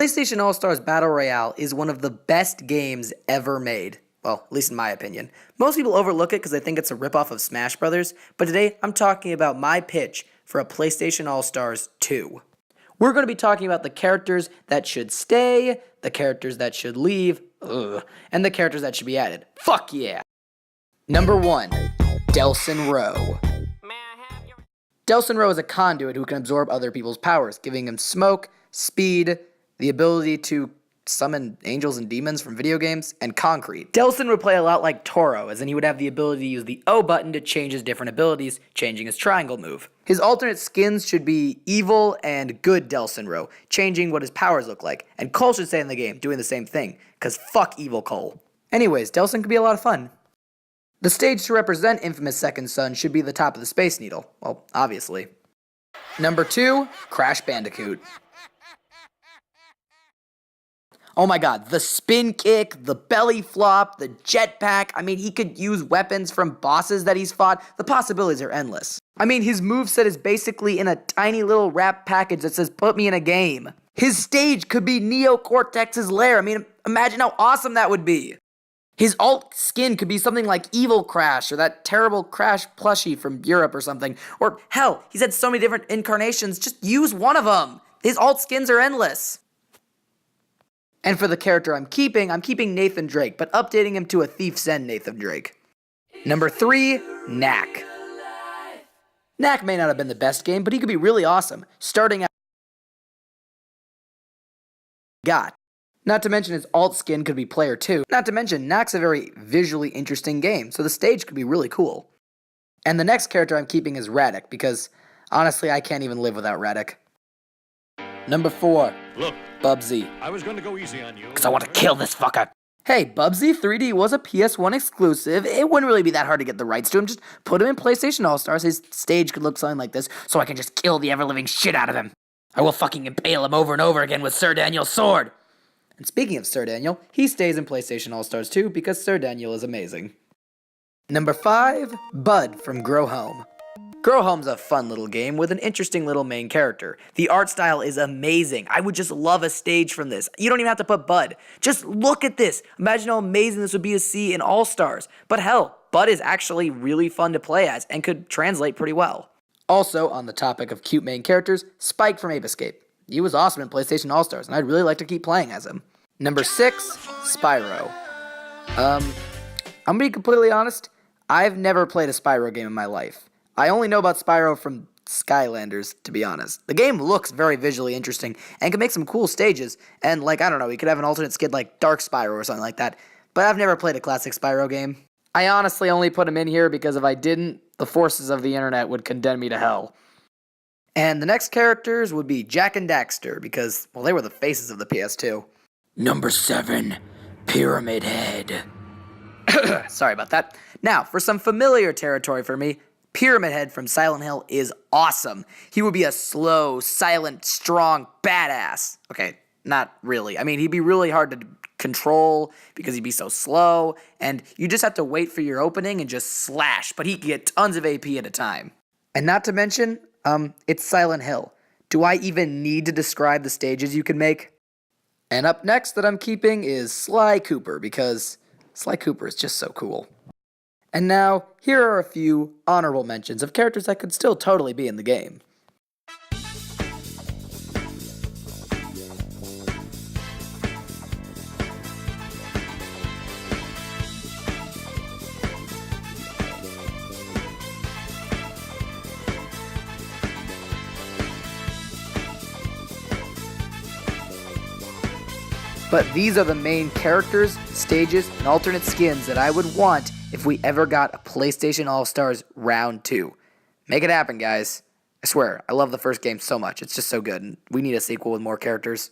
PlayStation All-Stars Battle Royale is one of the best games ever made. Well, at least in my opinion. Most people overlook it because they think it's a ripoff of Smash Brothers, but today I'm talking about my pitch for a PlayStation All-Stars 2. We're going to be talking about the characters that should stay, the characters that should leave, and the characters that should be added. Fuck yeah! Number 1, Delsin Rowe. Delsin Rowe is a conduit who can absorb other people's powers, giving him smoke, speed, the ability to summon angels and demons from video games, and concrete. Delsin would play a lot like Toro, as in he would have the ability to use the O button to change his different abilities, changing his triangle move. His alternate skins should be evil and good Delsin Rowe, changing what his powers look like, and Cole should stay in the game, doing the same thing, cause fuck evil Cole. Anyways, Delsin could be a lot of fun. The stage to represent Infamous Second Son should be the top of the Space Needle. Well, obviously. Number 2, Crash Bandicoot. Oh my god, the spin kick, the belly flop, the jetpack. I mean, he could use weapons from bosses that he's fought. The possibilities are endless. I mean, his moveset is basically in a tiny little wrap package that says, put me in a game. His stage could be Neo Cortex's lair. I mean, imagine how awesome that would be. His alt skin could be something like Evil Crash or that terrible Crash plushie from Europe or something. Or hell, he's had so many different incarnations, just use one of them. His alt skins are endless. And for the character I'm keeping Nathan Drake, but updating him to a Thief's End Nathan Drake. Number 3, Knack. Knack may not have been the best game, but he could be really awesome, starting out Not to mention his alt skin could be player 2. Not to mention, Knack's a very visually interesting game, so the stage could be really cool. And the next character I'm keeping is Radek, because honestly, I can't even live without Radek. Number 4, Look, Bubsy. I was going to go easy on you. Because I want to kill this fucker. Hey, Bubsy 3D was a PS1 exclusive. It wouldn't really be that hard to get the rights to him. Just put him in PlayStation All-Stars. His stage could look something like this, so I can just kill the ever-living shit out of him. I will fucking impale him over and over again with Sir Daniel's sword. And speaking of Sir Daniel, he stays in PlayStation All-Stars 2 because Sir Daniel is amazing. Number 5, Bud from Grow Home. Grow Home's a fun little game with an interesting little main character. The art style is amazing. I would just love a stage from this. You don't even have to put Bud. Just look at this. Imagine how amazing this would be to see in All-Stars. But hell, Bud is actually really fun to play as and could translate pretty well. Also, on the topic of cute main characters, Spike from Ape Escape. He was awesome in PlayStation All-Stars, and I'd really like to keep playing as him. Number 6, Spyro. I'm gonna be completely honest, I've never played a Spyro game in my life. I only know about Spyro from Skylanders, to be honest. The game looks very visually interesting, and can make some cool stages, and I don't know, we could have an alternate skid like Dark Spyro or something like that, but I've never played a classic Spyro game. I honestly only put him in here because if I didn't, the forces of the internet would condemn me to hell. And the next characters would be Jak and Daxter, because, well, they were the faces of the PS2. Number 7, Pyramid Head. Sorry about that. Now, for some familiar territory for me, Pyramid Head from Silent Hill is awesome. He would be a slow, silent, strong badass. Okay, not really. I mean, he'd be really hard to control because he'd be so slow, and you just have to wait for your opening and just slash, but he can get tons of AP at a time. And not to mention, it's Silent Hill. Do I even need to describe the stages you can make? And up next that I'm keeping is Sly Cooper, because Sly Cooper is just so cool. And now, here are a few honorable mentions of characters that could still totally be in the game. But these are the main characters, stages, and alternate skins that I would want if we ever got a PlayStation All-Stars Round 2. Make it happen, guys. I swear, I love the first game so much. It's just so good, and we need a sequel with more characters.